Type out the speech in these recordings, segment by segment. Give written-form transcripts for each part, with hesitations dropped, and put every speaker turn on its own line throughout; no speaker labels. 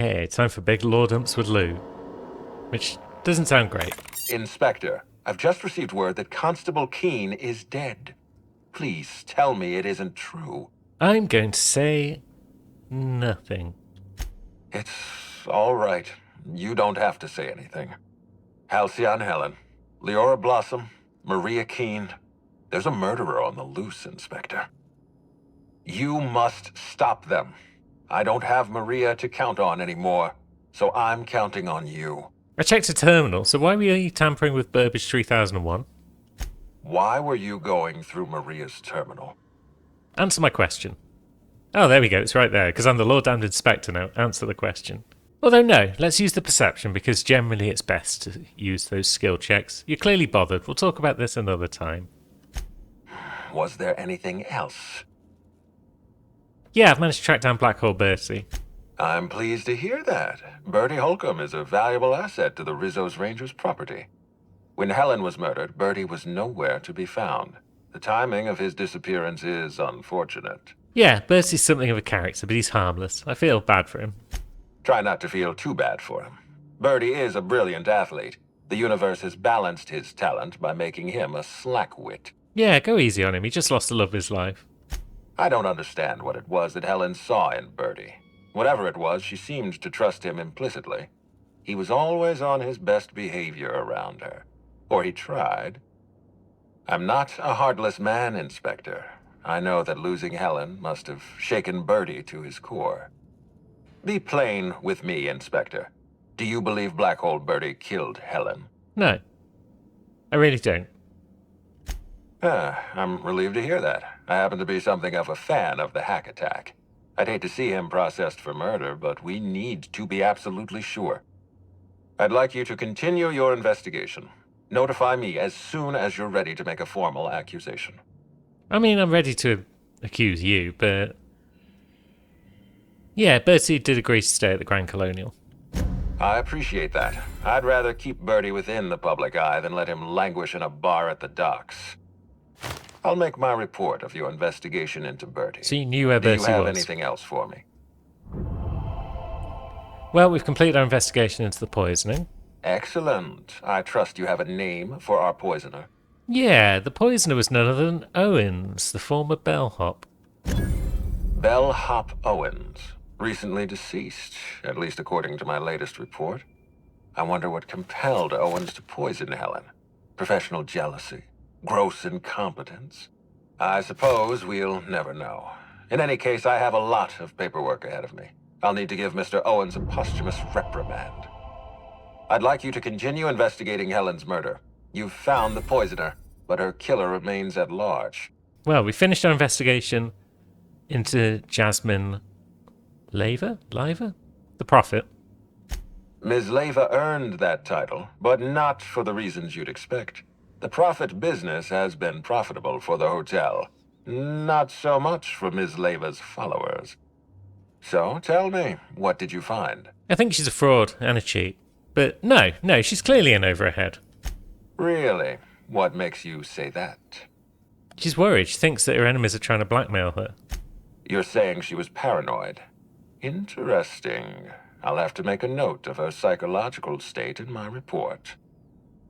Hey, time for big lordumps with Lou. Which doesn't sound great.
Inspector, I've just received word that Constable Keene is dead. Please tell me it isn't true.
I'm going to say nothing.
It's all right. You don't have to say anything. Halcyon Helen, Leora Blossom, Maria Keene. There's a murderer on the loose, Inspector. You must stop them. I don't have Maria to count on anymore, so I'm counting on you.
I checked a terminal, so why were you tampering with Burbage 3001?
Why were you going through Maria's terminal?
Answer my question. Oh, there we go, it's right there, because I'm the Lord Damned Inspector now. Answer the question. Although no, let's use the perception, because generally it's best to use those skill checks. You're clearly bothered. We'll talk about this another time.
Was there anything else?
Yeah, I've managed to track down Black Hole Bertie.
I'm pleased to hear that. Bertie Holcomb is a valuable asset to the Rizzo's Rangers property. When Helen was murdered, Bertie was nowhere to be found. The timing of his disappearance is unfortunate.
Yeah, Bertie's something of a character, but he's harmless. I feel bad for him.
Try not to feel too bad for him. Bertie is a brilliant athlete. The universe has balanced his talent by making him a slackwit.
Yeah, go easy on him. He just lost the love of his life.
I don't understand what it was that Helen saw in Bertie. Whatever it was, she seemed to trust him implicitly. He was always on his best behavior around her. Or he tried. I'm not a heartless man, Inspector. I know that losing Helen must have shaken Bertie to his core. Be plain with me, Inspector. Do you believe Black Hole Bertie killed Helen?
No. I really don't.
I'm relieved to hear that. I happen to be something of a fan of the hack attack. I'd hate to see him processed for murder, but we need to be absolutely sure. I'd like you to continue your investigation. Notify me as soon as you're ready to make a formal accusation.
I mean, I'm ready to accuse you, but... Yeah, Bertie did agree to stay at the Grand Colonial.
I appreciate that. I'd rather keep Bertie within the public eye than let him languish in a bar at the docks. I'll make my report of your investigation into Bertie.
So you knew where
Do you
Bertie
have
was?
anything else for me?
Well, we've completed our investigation into the poisoning.
Excellent. I trust you have a name for our poisoner.
Yeah, the poisoner was none other than Owens, the former bellhop.
Bellhop Owens. Recently deceased, at least according to my latest report. I wonder what compelled Owens to poison Helen. Professional jealousy? Gross incompetence? I suppose we'll never know. In any case, I have a lot of paperwork ahead of me. I'll need to give Mr. Owens a posthumous reprimand. I'd like you to continue investigating Helen's murder. You've found the poisoner, but her killer remains at large.
Well, we finished our investigation into Jasmine Leyva? The Prophet.
Ms. Leyva earned that title, but not for the reasons you'd expect. The Prophet business has been profitable for the hotel. Not so much for Ms. Leyva's followers. So, tell me, what did you find?
I think she's a fraud and a cheat. But no, she's clearly in over her head.
Really? What makes you say that?
She's worried. She thinks that her enemies are trying to blackmail her.
You're saying she was paranoid. Interesting. I'll have to make a note of her psychological state in my report.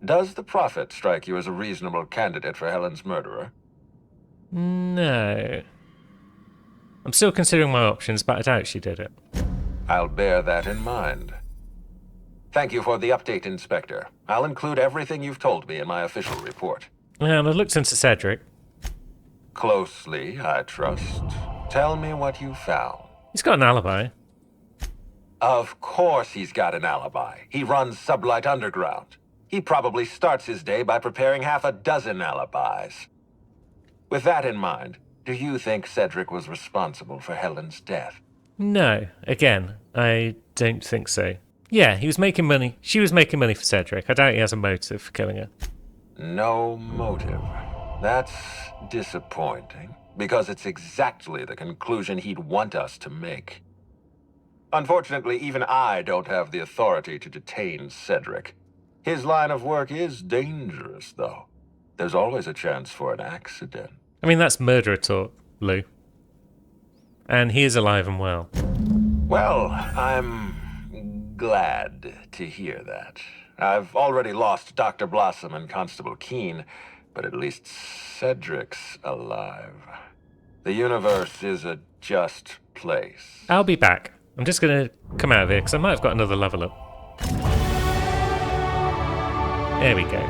Does the Prophet strike you as a reasonable candidate for Helen's murderer?
No. I'm still considering my options, but I doubt she did it.
I'll bear that in mind. Thank you for the update, Inspector. I'll include everything you've told me in my official report.
And I looked into Cedric.
Closely, I trust. Tell me what you found.
He's got an alibi.
Of course he's got an alibi. He runs Sublight Underground. He probably starts his day by preparing half a dozen alibis. With that in mind, do you think Cedric was responsible for Helen's death?
No. Again, I don't think so. Yeah, he was making money. She was making money for Cedric. I doubt he has a motive for killing her.
No motive. That's disappointing, because it's exactly the conclusion he'd want us to make. Unfortunately, even I don't have the authority to detain Cedric. His line of work is dangerous, though. There's always a chance for an accident.
I mean, that's murderer talk, Lou. And he is alive and well.
Well, I'm glad to hear that. I've already lost Dr. Blossom and Constable Keene, but at least Cedric's alive. The universe is a just place.
I'll be back. I'm just going to come out of here because I might have got another level up. There we go.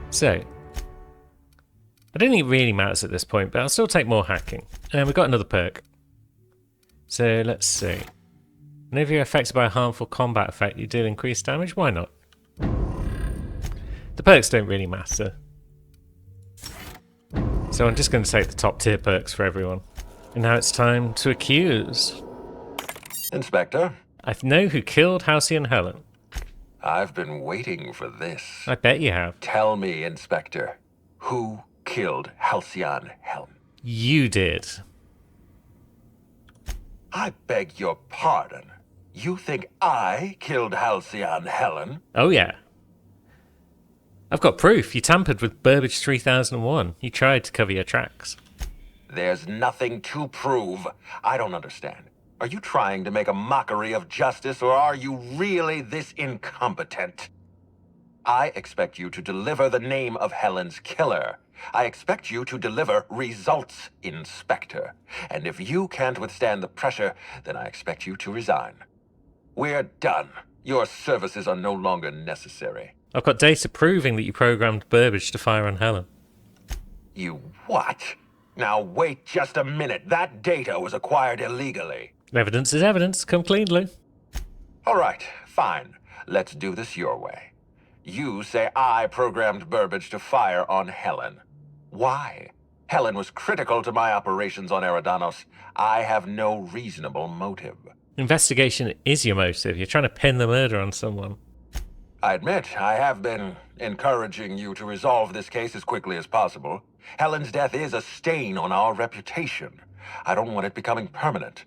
So, I don't think it really matters at this point, but I'll still take more hacking. And we've got another perk. So let's see. Whenever you're affected by a harmful combat effect, you deal increased damage. Why not? The perks don't really matter. So I'm just going to take the top tier perks for everyone. And now it's time to accuse.
Inspector,
I know who killed Halcyon Helen.
I've been waiting for this.
I bet you have.
Tell me, Inspector, who killed Halcyon Helen?
You did.
I beg your pardon. You think I killed Halcyon Helen?
Oh yeah. I've got proof. You tampered with Burbage 3001. You tried to cover your tracks.
There's nothing to prove. I don't understand. Are you trying to make a mockery of justice, or are you really this incompetent? I expect you to deliver the name of Helen's killer. I expect you to deliver results, Inspector. And if you can't withstand the pressure, then I expect you to resign. We're done. Your services are no longer necessary.
I've got data proving that you programmed Burbage to fire on Helen.
You what? Now wait just a minute. That data was acquired illegally.
Evidence is evidence. Come clean, Lou.
All right, fine. Let's do this your way. You say I programmed Burbage to fire on Helen. Why? Helen was critical to my operations on Eridanos. I have no reasonable motive.
Investigation is your motive. You're trying to pin the murder on someone.
I admit I have been encouraging you to resolve this case as quickly as possible. Helen's death is a stain on our reputation. I don't want it becoming permanent.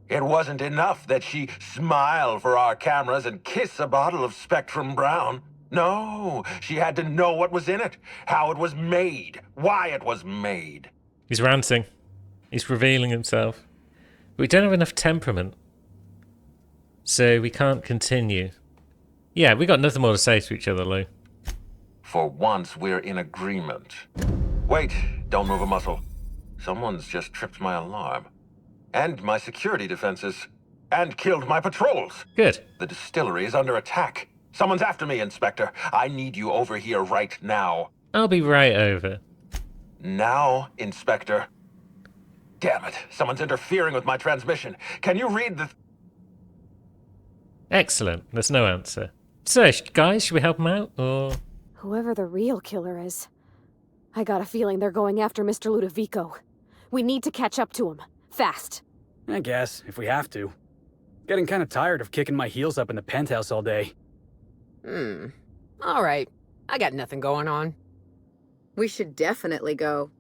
It wasn't enough that she smile for our cameras and kiss a bottle of Spectrum Brown. No, she had to know what was in it, how it was made, why it was made.
He's ranting. He's revealing himself. We don't have enough temperament. So we can't continue. Yeah, we got nothing more to say to each other, Lou.
For once, we're in agreement. Wait, don't move a muscle. Someone's just tripped my alarm. And my security defenses. And killed my patrols.
Good.
The distillery is under attack. Someone's after me, Inspector. I need you over here right now.
I'll be right over.
Now, Inspector. Damn it. Someone's interfering with my transmission. Can you read the...
Excellent. There's no answer. So, guys, should we help him out, or...?
Whoever the real killer is, I got a feeling they're going after Mr. Ludovico. We need to catch up to him. Fast.
I guess, if we have to. Getting kind of tired of kicking my heels up in the penthouse all day.
All right. I got nothing going on.
We should definitely go.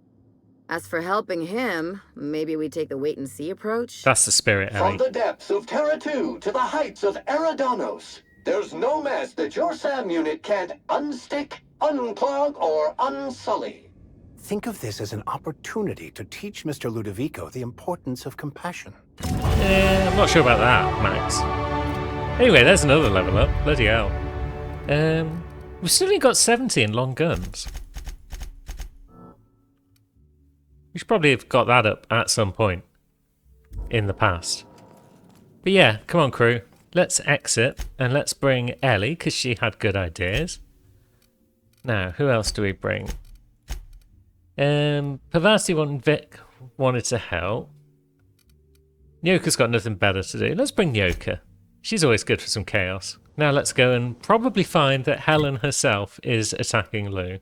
As for helping him, maybe we take the wait-and-see approach?
That's the spirit,
From
Ellie.
the depths of Terra 2 to the heights of Eridanos, there's no mess that your SAM unit can't unstick, unclog, or unsully.
Think of this as an opportunity to teach Mr. Ludovico the importance of compassion.
I'm not sure about that, Max. Anyway, there's another level up. Bloody hell. We've still only got 70 in long guns. We should probably have got that up at some point in the past. But yeah, come on, crew. Let's exit and let's bring Ellie, because she had good ideas. Now, who else do we bring? Pavasti and Vic wanted to help. Nyoka's got nothing better to do. Let's bring Nyoka. She's always good for some chaos. Now let's go and probably find that Helen herself is attacking Lou.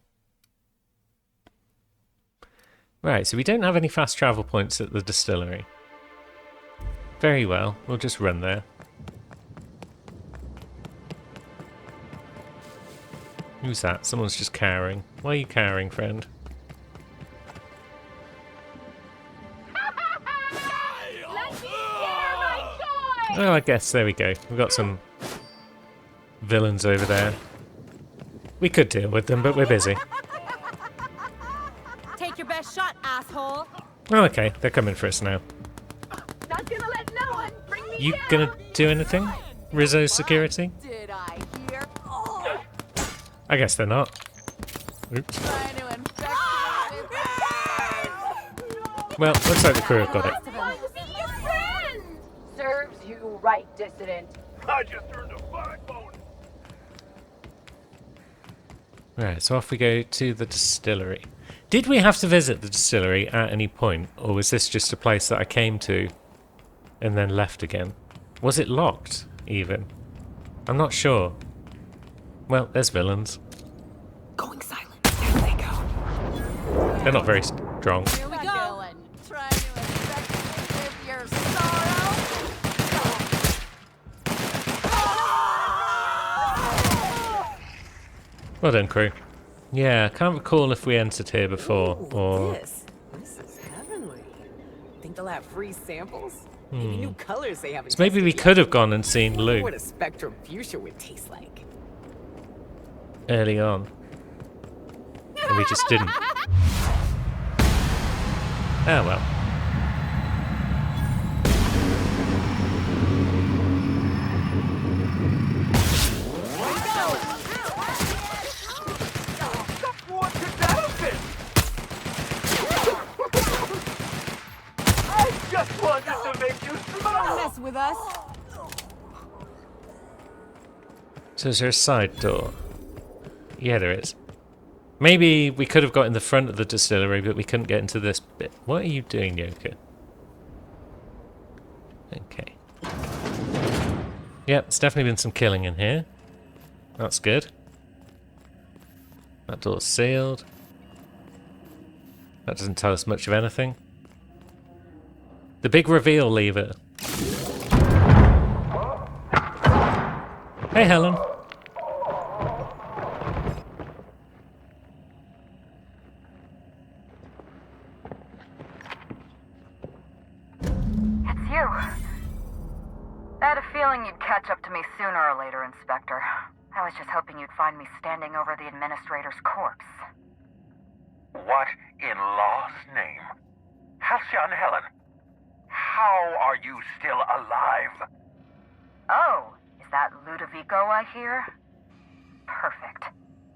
Right, so we don't have any fast travel points at the distillery. Very well, we'll just run there. Who's that? Someone's just cowering. Why are you cowering, friend? Oh, I guess there we go. We've got some villains over there. We could deal with them, but we're busy.
Take your best shot, asshole.
Oh, okay, they're coming for us now.
Not gonna let no one
You gonna do anything? Rizzo's security?
Did I hear?
I guess they're not. Oops.
Trying to infect me with that.
Well, looks like the crew have got it.
Serves you right, dissident.
Right, so off we go to the distillery. Did we have to visit the distillery at any point, or was this just a place that I came to and then left again? Was it locked, even? I'm not sure. Well, there's villains.
Going silent. There they go.
They're not very strong.
Here we go. Trying to infect me with your sorrow.
Well done, crew. Yeah, I can't recall if we entered here before, or...
This is heavenly. Think they'll have free samples? Maybe new colors they haven't
So maybe we
tested
could have gone and seen
yet.
Luke
What a Spectrum Fuchsia would taste like.
early on. And we just didn't. Ah, well.
Don't mess with us.
So is there a side door? Yeah, there is. Maybe we could have got in the front of the distillery, but we couldn't get into this bit. What are you doing, Yoka? Okay. Yep, there's definitely been some killing in here. That's good. That door's sealed. That doesn't tell us much of anything. The big reveal lever. Hey, Helen.
It's you. I had a feeling you'd catch up to me sooner or later, Inspector. I was just hoping you'd find me standing over the Administrator's corpse.
What in law's name? Halcyon Helen, how are you still alive?
Oh, is that Ludovico I hear? Perfect.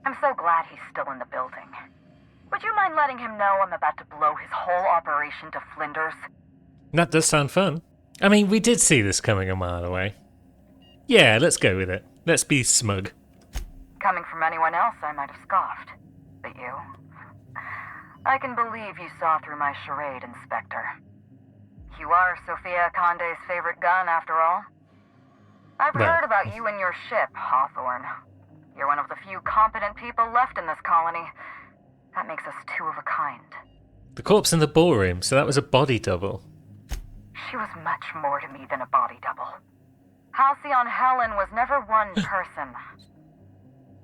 I'm so glad he's still in the building. Would you mind letting him know I'm about to blow his whole operation to flinders?
That does sound fun. I mean, we did see this coming a mile away. Yeah, let's go with it. Let's be smug.
Coming from anyone else, I might have scoffed. But you? I can believe you saw through my charade, Inspector. You are Sophia Conde's favorite gun, after all. I've
Well.
heard about you and your ship, Hawthorne. You're one of the few competent people left in this colony. That makes us two of a kind.
The corpse in the ballroom, so that was a body double.
She was much more to me than a body double. Halcyon Helen was never one person.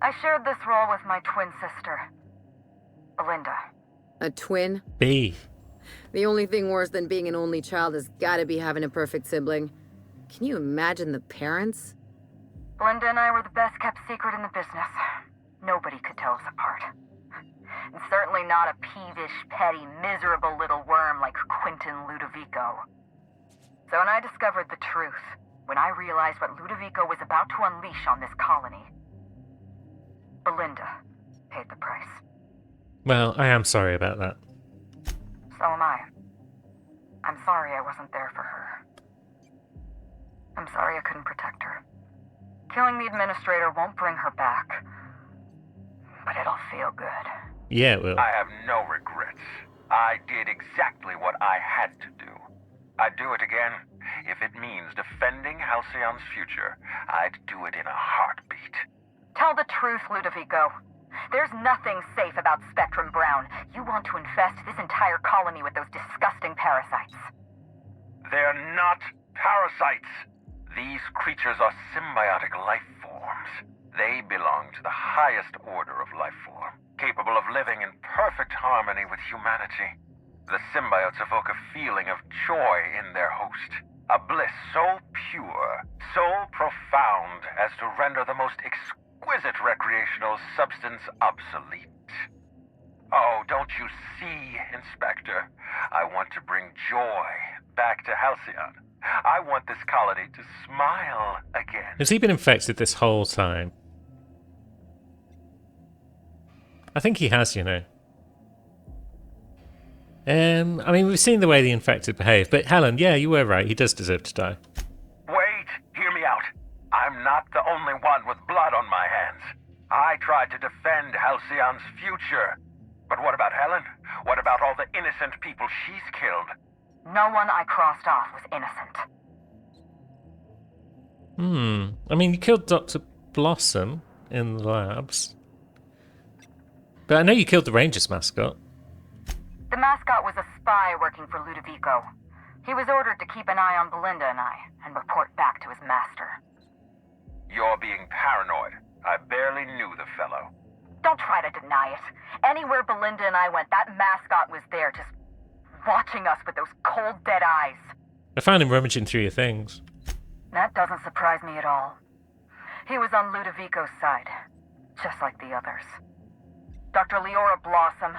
I shared this role with my twin sister, Belinda.
A twin?
B.
The only thing worse than being an only child has gotta be having a perfect sibling. Can you imagine the parents?
Belinda and I were the best kept secret in the business. Nobody could tell us apart. And certainly not a peevish, petty, miserable little worm like Quentin Ludovico. So when I discovered the truth, when I realized what Ludovico was about to unleash on this colony, Belinda paid the price.
Well, I am sorry about that.
So am I. I'm sorry I wasn't there for her. I'm sorry I couldn't protect her. Killing the Administrator won't bring her back, but it'll feel good.
Yeah, it will.
I have no regrets. I did exactly what I had to do. I'd do it again. If it means defending Halcyon's future, I'd do it in a heartbeat.
Tell the truth, Ludovico. There's nothing safe about Spectrum Brown. You want to infest this entire colony with those disgusting parasites.
They're not parasites. These creatures are symbiotic life forms. They belong to the highest order of life form, capable of living in perfect harmony with humanity. The symbiotes evoke a feeling of joy in their host, a bliss so pure, so profound as to render the most exquisite recreational substance obsolete. Oh, don't you see, Inspector? I want to bring joy back to Halcyon. I want this colony to smile again.
Has he been infected this whole time? I think he has, you know. I mean, we've seen the way the infected behave, but Helen, yeah, you were right. He does deserve to die.
Wait, hear me out. I'm not the only one with blood on my hands. I tried to defend Halcyon's future. But what about Helen? What about all the innocent people she's killed?
No one I crossed off was innocent.
I mean, you killed Dr. Blossom in the labs. But I know you killed the Rangers mascot.
The mascot was a spy working for Ludovico. He was ordered to keep an eye on Belinda and I, and report back to his master.
You're being paranoid. I barely knew the fellow.
Don't try to deny it. Anywhere Belinda and I went, that mascot was there, just watching us with those cold, dead eyes.
I found him rummaging through your things.
That doesn't surprise me at all. He was on Ludovico's side, just like the others. Dr. Leora Blossom,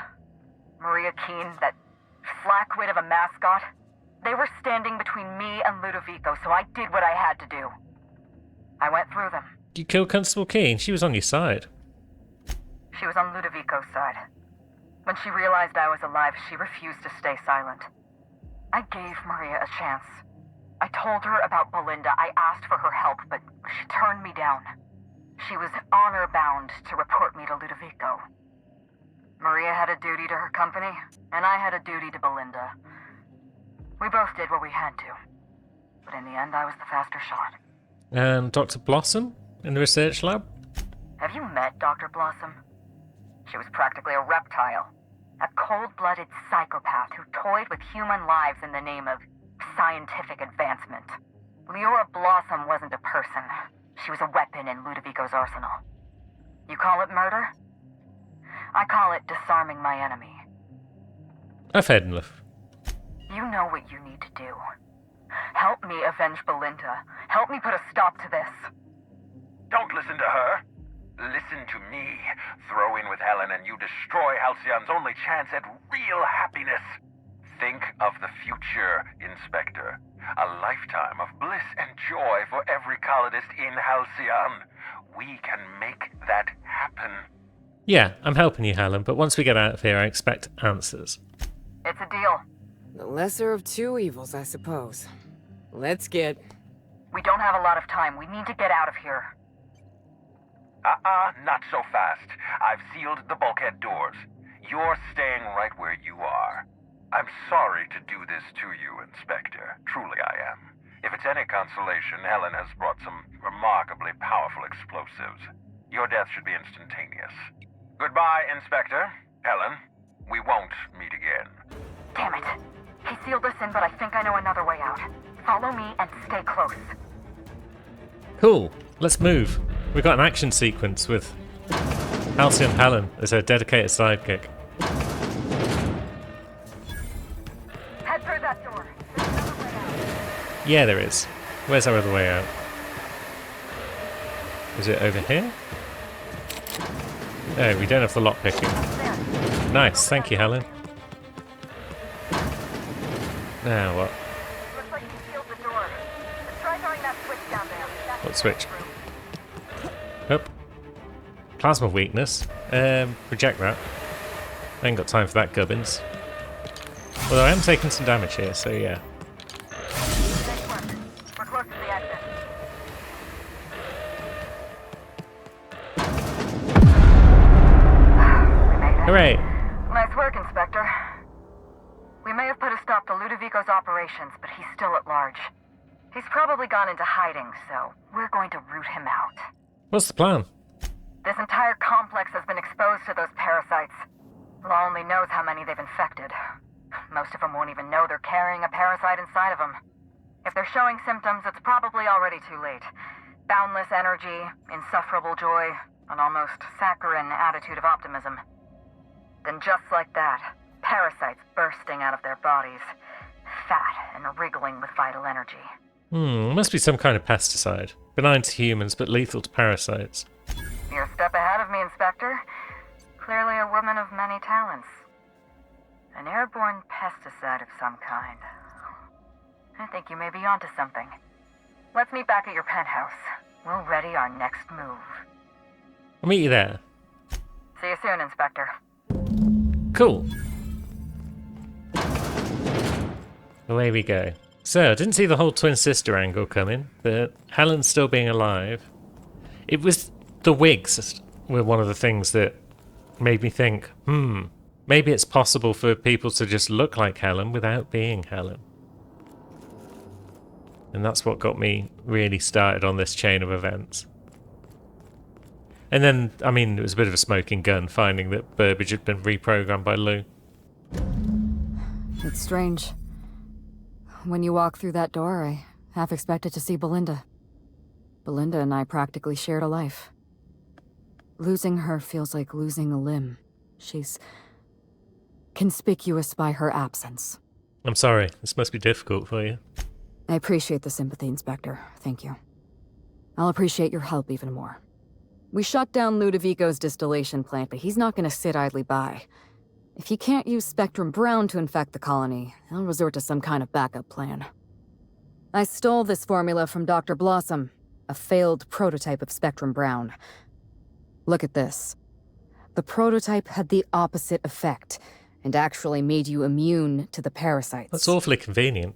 Maria Keene, that flackwit of a mascot, they were standing between me and Ludovico, so I did what I had to do. I went through them.
You killed Constable Keene? She was on your side.
She was on Ludovico's side. When she realized I was alive, she refused to stay silent. I gave Maria a chance. I told her about Belinda. I asked for her help, but she turned me down. She was honor-bound to report me to Ludovico. Maria had a duty to her company, and I had a duty to Belinda. We both did what we had to. But in the end, I was the faster shot.
And Dr. Blossom in the research lab?
Have you met Dr. Blossom? She was practically a reptile. A cold-blooded psychopath who toyed with human lives in the name of scientific advancement. Leora Blossom wasn't a person. She was a weapon in Ludovico's arsenal. You call it murder? I call it disarming my enemy.
I've had enough.
You know what you need to do. Help me avenge Belinda. Help me put a stop to this.
Don't listen to her. Listen to me. Throw in with Helen and you destroy Halcyon's only chance at real happiness. Think of the future, Inspector. A lifetime of bliss and joy for every colonist in Halcyon. We can make that happen.
Yeah, I'm helping you, Helen, but once we get out of here, I expect answers.
It's a deal.
The lesser of two evils, I suppose. Let's get...
We don't have a lot of time. We need to get out of here.
Not so fast. I've sealed the bulkhead doors. You're staying right where you are. I'm sorry to do this to you, Inspector. Truly I am. If it's any consolation, Helen has brought some remarkably powerful explosives. Your death should be instantaneous. Goodbye, Inspector. Helen, we won't meet again.
Damn it. He sealed us in, but I think I know another way out. Follow me and stay close.
Cool. Let's move. We've got an action sequence with Halcyon Helen as her dedicated sidekick.
Head through that door. There's another way out.
Yeah, there is. Where's our other way out? Is it over here? Oh, we don't have the lock picking. Nice, thank you, Helen. Now what?
Looks like you sealed the door. Let's try throwing that switch down there. That's
What switch? Oh. Plasma weakness. Reject that. I ain't got time for that, Gubbins. Although I am taking some damage here, so yeah.
Nice work. We're close to the exit. We made it.
Hooray!
Nice work, Inspector. We may have put a stop to Ludovico's operations, but he's still at large. He's probably gone into hiding, so we're going to root him out.
What's the plan?
This entire complex has been exposed to those parasites. Law only knows how many they've infected. Most of them won't even know they're carrying a parasite inside of them. If they're showing symptoms, it's probably already too late. Boundless energy, insufferable joy, an almost saccharine attitude of optimism. Then just like that, parasites bursting out of their bodies, fat and wriggling with vital energy.
Must be some kind of pesticide. Benign to humans, but lethal to parasites.
You're a step ahead of me, Inspector. Clearly a woman of many talents. An airborne pesticide of some kind. I think you may be onto something. Let's meet back at your penthouse. We'll ready our next move.
I'll meet you there.
See you soon, Inspector.
Cool. Away we go. So, I didn't see the whole twin sister angle coming, but Helen still being alive. It was the wigs were one of the things that made me think, maybe it's possible for people to just look like Helen without being Helen. And that's what got me really started on this chain of events. And then, I mean, it was a bit of a smoking gun finding that Burbage had been reprogrammed by Lou.
It's strange. When you walk through that door, I half expected to see Belinda. Belinda and I practically shared a life. Losing her feels like losing a limb. She's conspicuous by her absence.
I'm sorry, this must be difficult for you.
I appreciate the sympathy, Inspector. Thank you. I'll appreciate your help even more. We shut down Ludovico's distillation plant, but he's not going to sit idly by. If he can't use Spectrum Brown to infect the colony, he'll resort to some kind of backup plan. I stole this formula from Dr. Blossom, a failed prototype of Spectrum Brown. Look at this. The prototype had the opposite effect, and actually made you immune to the parasites.
That's awfully convenient.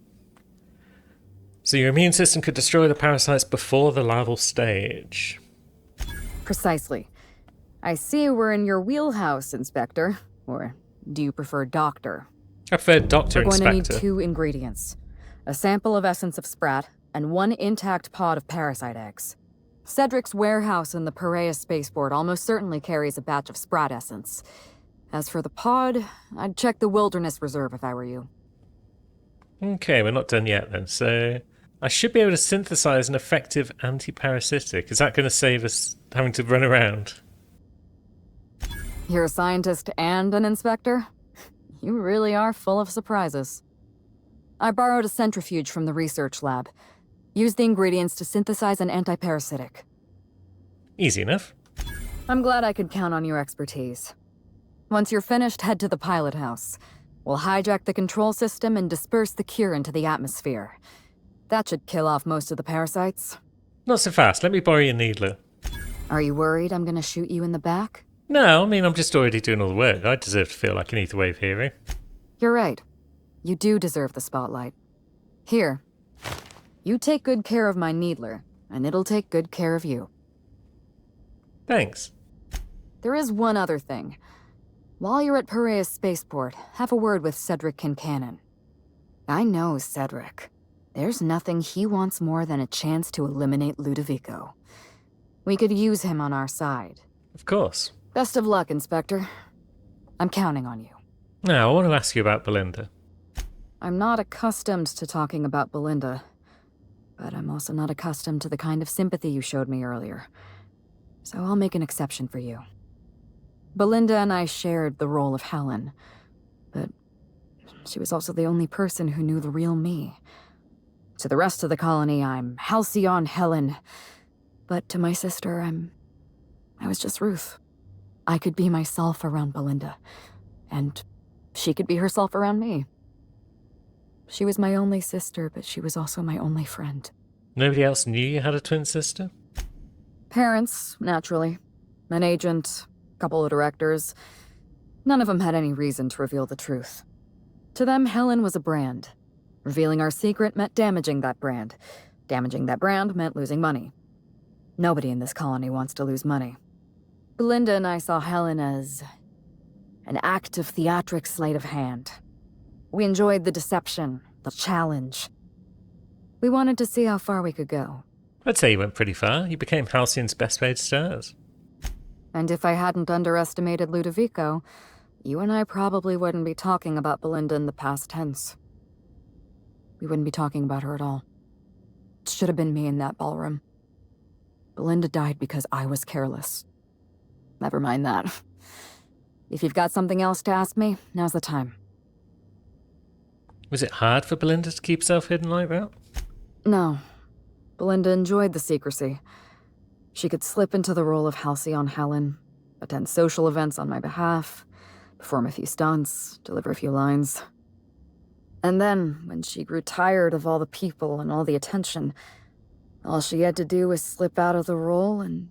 So your immune system could destroy the parasites before the larval stage.
Precisely. I see we're in your wheelhouse, Inspector. Or do you prefer Doctor?
I prefer Doctor
We're going
Inspector.
to need 2 ingredients. A sample of essence of Sprat, and 1 intact pod of parasite eggs. Cedric's warehouse in the Perea spaceport almost certainly carries a batch of Sprat essence. As for the pod, I'd check the Wilderness Reserve if I were you.
Okay, we're not done yet then. So I should be able to synthesize an effective anti-parasitic. Is that going to save us having to run around?
You're a scientist and an inspector? You really are full of surprises. I borrowed a centrifuge from the research lab. Use the ingredients to synthesize an anti-parasitic.
Easy enough.
I'm glad I could count on your expertise. Once you're finished, head to the pilot house. We'll hijack the control system and disperse the cure into the atmosphere. That should kill off most of the parasites.
Not so fast. Let me borrow your needler.
Are you worried I'm gonna shoot you in the back?
No, I mean, I'm just already doing all the work. I deserve to feel like an ether wave hero.
You're right. You do deserve the spotlight. Here. You take good care of my needler, and it'll take good care of you.
Thanks.
There is one other thing. While you're at Perea Spaceport, have a word with Cedric Kincannon. I know Cedric. There's nothing he wants more than a chance to eliminate Ludovico. We could use him on our side.
Of course.
Best of luck, Inspector. I'm counting on you.
Now, I want to ask you about Belinda.
I'm not accustomed to talking about Belinda, but I'm also not accustomed to the kind of sympathy you showed me earlier. So I'll make an exception for you. Belinda and I shared the role of Helen, but she was also the only person who knew the real me. To the rest of the colony, I'm Halcyon Helen, but to my sister, I was just Ruth. I could be myself around Belinda, and she could be herself around me. She was my only sister, but she was also my only friend.
Nobody else knew you had a twin sister?
Parents, naturally. An agent, a couple of directors. None of them had any reason to reveal the truth. To them, Helen was a brand. Revealing our secret meant damaging that brand. Damaging that brand meant losing money. Nobody in this colony wants to lose money. Belinda and I saw Helen as an act of theatric sleight of hand. We enjoyed the deception, the challenge. We wanted to see how far we could go.
I'd say you went pretty far. You became Halcyon's best paid stars.
And if I hadn't underestimated Ludovico, you and I probably wouldn't be talking about Belinda in the past tense. We wouldn't be talking about her at all. It should have been me in that ballroom. Belinda died because I was careless. Never mind that. If you've got something else to ask me, now's the time.
Was it hard for Belinda to keep herself hidden like that?
No. Belinda enjoyed the secrecy. She could slip into the role of Halcyon Helen, attend social events on my behalf, perform a few stunts, deliver a few lines. And then, when she grew tired of all the people and all the attention, all she had to do was slip out of the role and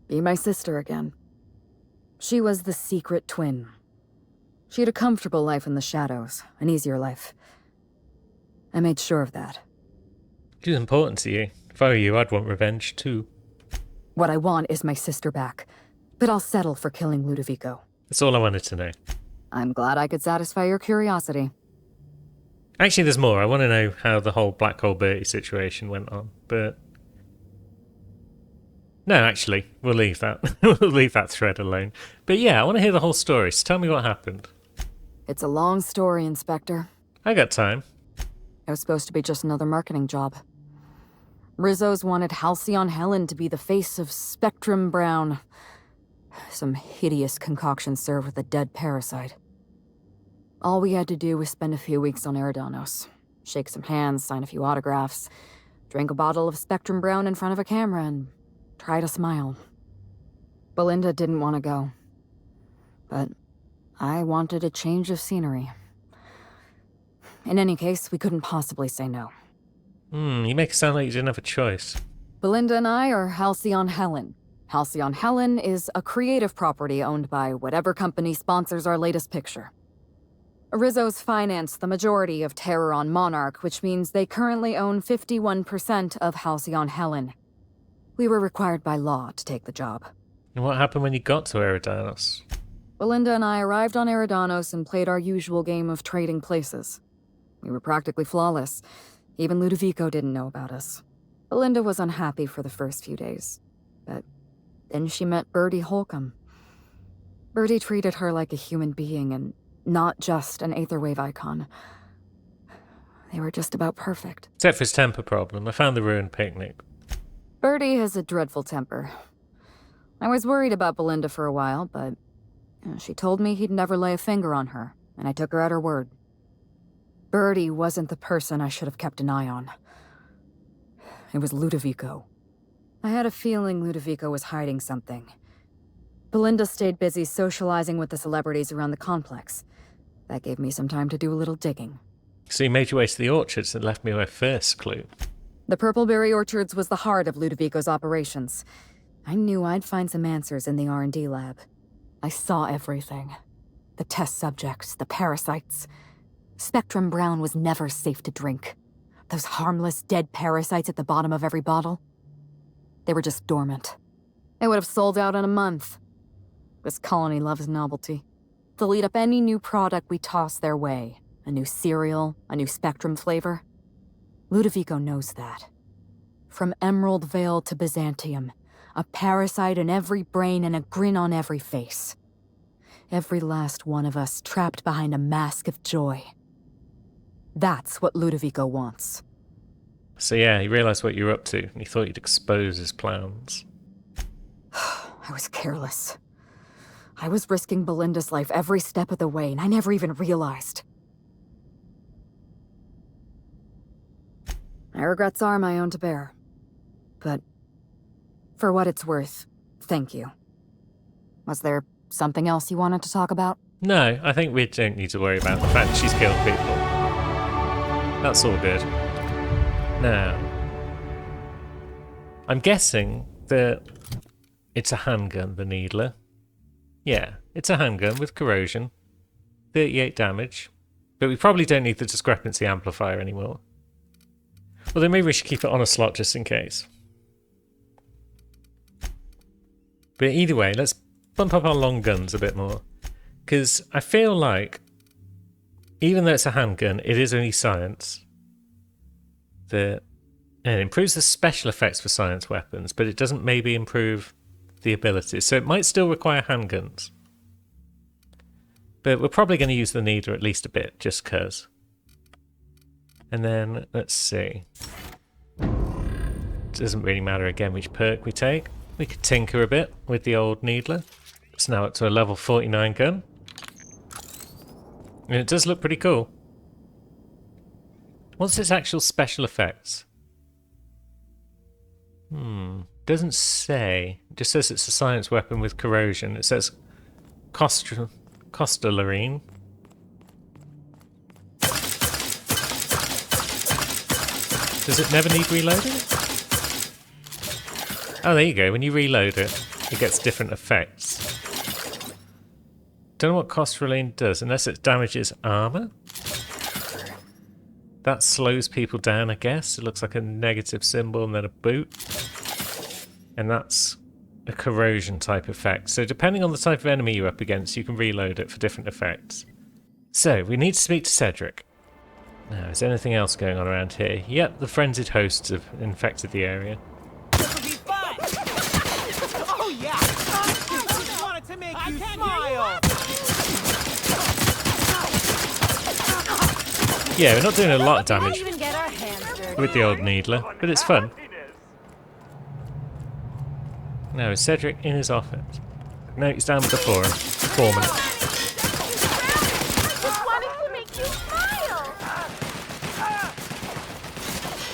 be my sister again. She was the secret twin. She had a comfortable life in the shadows, an easier life. I made sure of that.
She's important to you. If I were you, I'd want revenge too.
What I want is my sister back, but I'll settle for killing Ludovico.
That's all I wanted to know.
I'm glad I could satisfy your curiosity.
Actually, there's more. I want to know how the whole Black Hole Bertie situation went on, but... No, actually, we'll leave that. We'll leave that thread alone. But yeah, I want to hear the whole story, so tell me what happened.
It's a long story, Inspector.
I got time.
It was supposed to be just another marketing job. Rizzo's wanted Halcyon Helen to be the face of Spectrum Brown. Some hideous concoction served with a dead parasite. All we had to do was spend a few weeks on Eridanos, shake some hands, sign a few autographs, drink a bottle of Spectrum Brown in front of a camera, and try to smile. Belinda didn't want to go, but I wanted a change of scenery. In any case, we couldn't possibly say no.
You make it sound like you didn't have a choice.
Belinda and I are Halcyon Helen. Halcyon Helen is a creative property owned by whatever company sponsors our latest picture. Rizzo's financed the majority of Terror on Monarch, which means they currently own 51% of Halcyon Helen. We were required by law to take the job.
And what happened when you got to Eridanos?
Belinda and I arrived on Eridanos and played our usual game of trading places. We were practically flawless. Even Ludovico didn't know about us. Belinda was unhappy for the first few days, but then she met Bertie Holcomb. Bertie treated her like a human being and not just an Aetherwave icon. They were just about perfect.
Except for his temper problem. I found the ruined picnic.
Bertie has a dreadful temper. I was worried about Belinda for a while, but she told me he'd never lay a finger on her, and I took her at her word. Bertie wasn't the person I should have kept an eye on. It was Ludovico. I had a feeling Ludovico was hiding something. Belinda stayed busy socializing with the celebrities around the complex. That gave me some time to do a little digging.
So you made your way to the orchards and left me my first clue.
The Purpleberry Orchards was the heart of Ludovico's operations. I knew I'd find some answers in the R&D lab. I saw everything. The test subjects, the parasites. Spectrum Brown was never safe to drink. Those harmless, dead parasites at the bottom of every bottle. They were just dormant. They would have sold out in a month. This colony loves novelty. They'll eat up any new product we toss their way. A new cereal, a new Spectrum flavor. Ludovico knows that. From Emerald Vale to Byzantium, a parasite in every brain and a grin on every face. Every last one of us trapped behind a mask of joy. That's what Ludovico wants.
So yeah, he realised what you were up to, and he thought you'd expose his plans.
I was careless. I was risking Belinda's life every step of the way, and I never even realized. My regrets are my own to bear. But for what it's worth, thank you. Was there something else you wanted to talk about?
No, I think we don't need to worry about the fact that she's killed people. That's all good. Now, I'm guessing that it's a handgun, the Needler. Yeah, it's a handgun with corrosion. 38 damage. But we probably don't need the discrepancy amplifier anymore. Well, then maybe we should keep it on a slot just in case. But either way, let's bump up our long guns a bit more. Because I feel like, even though it's a handgun, it is only science. And it improves the special effects for science weapons, but it doesn't maybe improve the abilities. So it might still require handguns. But we're probably going to use the Needler at least a bit, just because. And then, let's see. It doesn't really matter again which perk we take. We could tinker a bit with the old Needler. It's now up to a level 49 gun. And it does look pretty cool. What's its actual special effects? Doesn't say. It just says it's a science weapon with corrosion. It says Costalarine. Does it never need reloading? Oh, there you go. When you reload it, it gets different effects. Don't know what cost reloading does, unless it damages armor. That slows people down, I guess. It looks like a negative symbol and then a boot. And that's a corrosion type effect. So depending on the type of enemy you're up against, you can reload it for different effects. So, we need to speak to Cedric. Now, is there anything else going on around here? Yep, the frenzied hosts have infected the area.
This'll be fun! Oh yeah! I just wanted to make you smile!
Yeah, we're not doing a lot of
Can't
damage
even get our hands dirty.
with the old Needler, but it's fun. Now, is Cedric in his office? No, he's down with the foreman.
Just wanted to make you smile.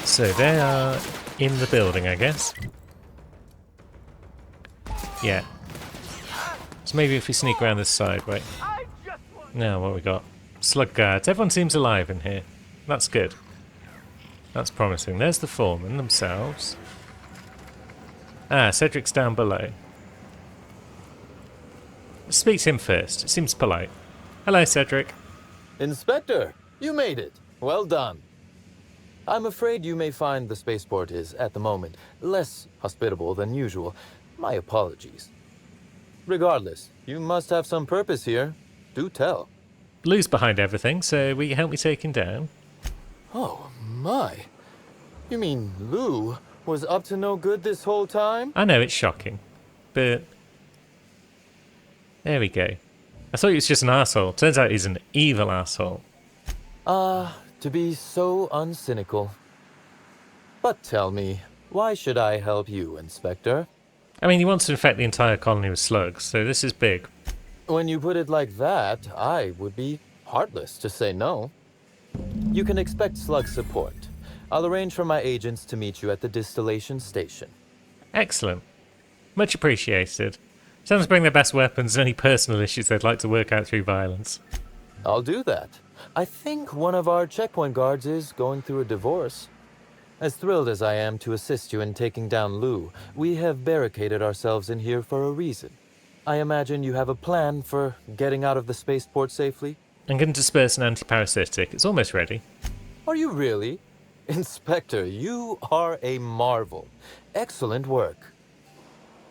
So they are in the building, I guess. Yeah. So maybe if we sneak around this side, wait. Now, what we got? Slug guards. Everyone seems alive in here. That's good. That's promising. There's the foremen themselves. Ah, Cedric's down below. Let's speak to him first. It seems polite. Hello, Cedric.
Inspector, you made it. Well done. I'm afraid you may find the spaceport is, at the moment, less hospitable than usual. My apologies. Regardless, you must have some purpose here. Do tell.
Lou's behind everything, so will you help me take him down?
Oh, my. You mean Lou was up to no good this whole time?
I know, it's shocking. But... there we go. I thought he was just an asshole. Turns out he's an evil asshole.
To be so uncynical. But tell me, why should I help you, Inspector?
I mean, he wants to infect the entire colony with slugs, so this is big.
When you put it like that, I would be heartless to say no. You can expect slug support. I'll arrange for my agents to meet you at the distillation station.
Excellent. Much appreciated. Someone's bring their best weapons and any personal issues they'd like to work out through violence.
I'll do that. I think one of our checkpoint guards is going through a divorce. As thrilled as I am to assist you in taking down Lou, we have barricaded ourselves in here for a reason. I imagine you have a plan for getting out of the spaceport safely?
I'm going to disperse an anti-parasitic. It's almost ready.
Are you really? Inspector, you are a marvel. Excellent work.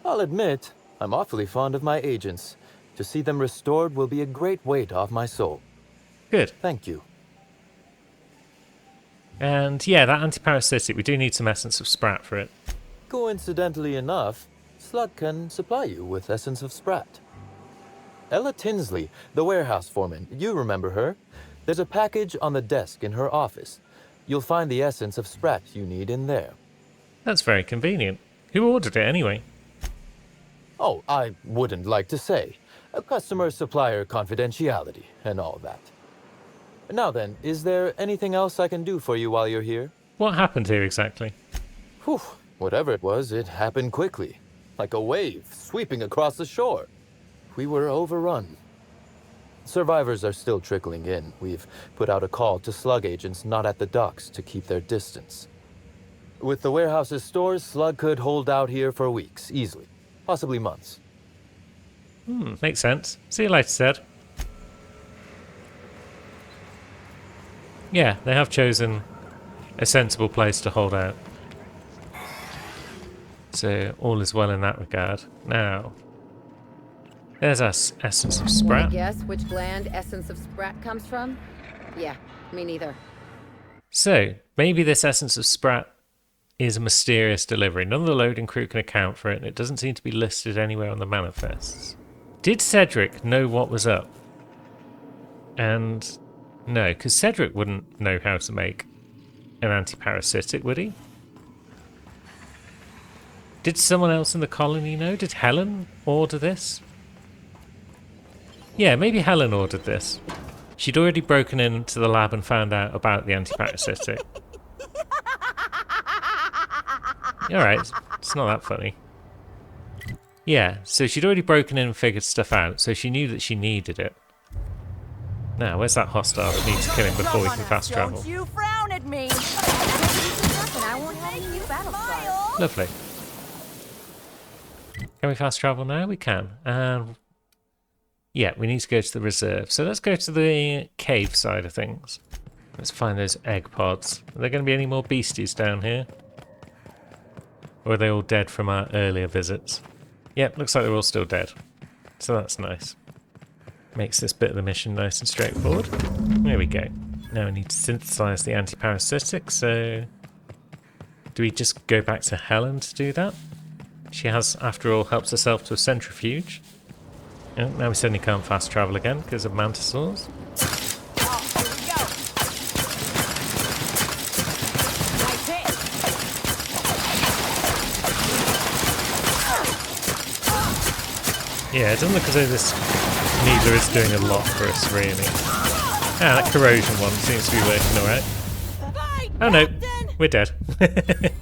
I'll admit, I'm awfully fond of my agents. To see them restored will be a great weight off my soul.
Good.
Thank you.
And yeah, that anti-parasitic, we do need some essence of Sprat for it.
Coincidentally enough, Slug can supply you with essence of Sprat. Ella Tinsley, the warehouse foreman, you remember her? There's a package on the desk in her office. You'll find the essence of Sprat you need in there.
That's very convenient. Who ordered it anyway?
Oh, I wouldn't like to say. A customer-supplier confidentiality and all that. Now then, is there anything else I can do for you while you're here?
What happened here exactly?
Whew, whatever it was, it happened quickly. Like a wave sweeping across the shore. We were overrun. Survivors are still trickling in. We've put out a call to slug agents not at the docks to keep their distance. With the warehouse's stores, Slug could hold out here for weeks, easily. Possibly months.
Makes sense. See you later, Zed. Yeah, they have chosen a sensible place to hold out. So all is well in that regard. Now, there's our essence of Sprat.
Guess which gland essence of Sprat comes from? Yeah, me neither.
So, maybe this essence of Sprat is a mysterious delivery. None of the loading crew can account for it, and it doesn't seem to be listed anywhere on the manifests. Did Cedric know what was up? And no, because Cedric wouldn't know how to make an anti-parasitic, would he? Did someone else in the colony know? Did Helen order this? Yeah, maybe Helen ordered this. She'd already broken into the lab and found out about the anti-parasitic. Alright, it's not that funny. Yeah, so she'd already broken in and figured stuff out, so she knew that she needed it. Now, where's that hostile that needs killing before we can fast travel?
Don't you frown at me.
Lovely. Can we fast travel now? We can. Yeah, we need to go to the reserve. So let's go to the cave side of things. Let's find those egg pods. Are there going to be any more beasties down here? Or are they all dead from our earlier visits? Yep, looks like they're all still dead. So that's nice. Makes this bit of the mission nice and straightforward. There we go. Now we need to synthesize the antiparasitic, so... do we just go back to Helen to do that? She has, after all, helped herself to a centrifuge. Oh, now we certainly can't fast travel again because of mantisaurs. Yeah, it doesn't look as though this needler is doing a lot for us, really. Ah, that corrosion one seems to be working alright. Oh no, we're dead.